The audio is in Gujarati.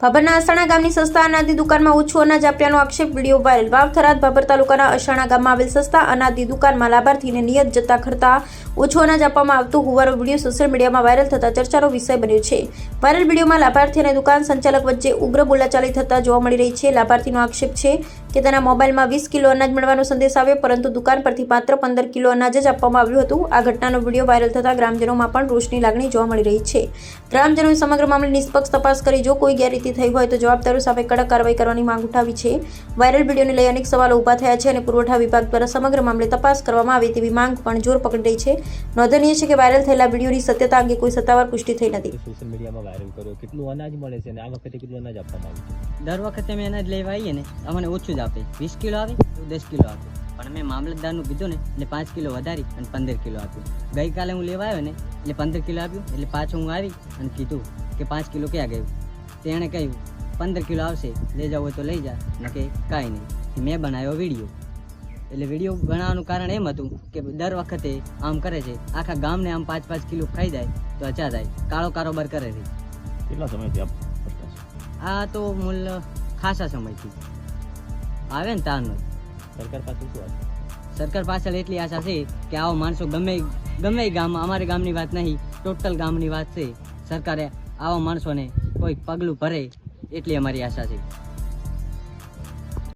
ભાભરના અસાણા ગામની સસ્તા અનાજની દુકાનમાં ઓછું અનાજ આપ્યાનો આક્ષેપ વિડીયો વાયરલ। વાવ થરાદ ભાભર તાલુકાના અસાણા ગામમાં આવેલ સસ્તા અનાજની દુકાનમાં લાભાર્થીને નિયત જથ્થા કરતાં ઓછું અનાજ આપવામાં આવતું હોવાનો વિડીયો સોશિયલ મીડિયામાં વાયરલ થતા ચર્ચાનો વિષય બન્યો છે। વાયરલ વિડીયોમાં લાભાર્થી અને દુકાન સંચાલક વચ્ચે ઉગ્ર બોલાચાલી થતા જોવા મળી રહી છે। લાભાર્થીનો આક્ષેપ છે કે તેના મોબાઈલમાં 20 કિલો અનાજ મળવાનો સંદેશ આવ્યો, પરંતુ દુકાન પરથી માત્ર 15 કિલો અનાજ જ આપવામાં આવ્યું હતું। આ ઘટનાનો વિડીયો વાયરલ થતા ગ્રામજનોમાં પણ રોષની લાગણી જોવા મળી રહી છે। ગ્રામજનોએ સમગ્ર મામલે નિષ્પક્ષ તપાસ કરી જો કોઈ ગેરરીતિ થઈ હોય તો જવાબદારો સામે કડક કાર્યવાહી કરવાની માંગ ઉઠાવી છે। વાયરલ વિડીયોને લઈ અનેક સવાલો ઊભા થયા છે અને પુરવઠા વિભાગ દ્વારા સમગ્ર મામલે તપાસ કરવામાં આવે તેવી માંગ પણ જોર પકડી રહી છે। નોંધનીય છે કે વાયરલ થયેલા વિડીયોની સત્યતા અંગે કોઈ સત્તાવાર પુષ્ટિ થઈ નથી। સોશિયલ મીડિયામાં વાયરલ કર્યો, કેટલું અનાજ મળે છે અને આ વખતે કેટલું અનાજ આપવામાં આવ્યું? દર વખતે અમે અનાજ લેવા આવીએ ને અમને ઓછું જ આપે, 20 કિલો આવે તો 10 કિલો આપે, પણ મેં મામલતદારનું કીધું ને એટલે 5 કિલો વધારી અને 15 કિલો આપ્યું। ગઈકાલે હું લેવા આવ્યો ને એટલે 15 કિલો આપ્યું, એટલે પાછું હું આવી અને કીધું કે 5 કિલો ક્યાં ગયું? તેણે કહ્યું 15 કિલો આવશે, લઈ જાવ હોય તો લઈ જા, ને કે કાંઈ નહીં। મેં બનાવ્યો વિડીયો, એટલે વિડીયો બનાવવાનું કારણ એમ હતું કે દર વખતે આમ કરે છે, આખા ગામને આમ 5-5 કિલો ખાઈ જાય તો અચા જાય, કાળો કારોબાર કરે છે। કેટલા સમયથી આપ આ તો મૂલ્ય ખાસા સમયથી આવે ને તારનો સરકાર પાસે શું આશા? સરકાર પાછળ એટલી આશા છે કે આવો માણસો ગમે ગામમાં, અમારે ગામની વાત નહીં, ટોટલ ગામની વાત છે, સરકારે આવા માણસોને કોઈ પગલું ભરે એટલી અમારી આશા છે।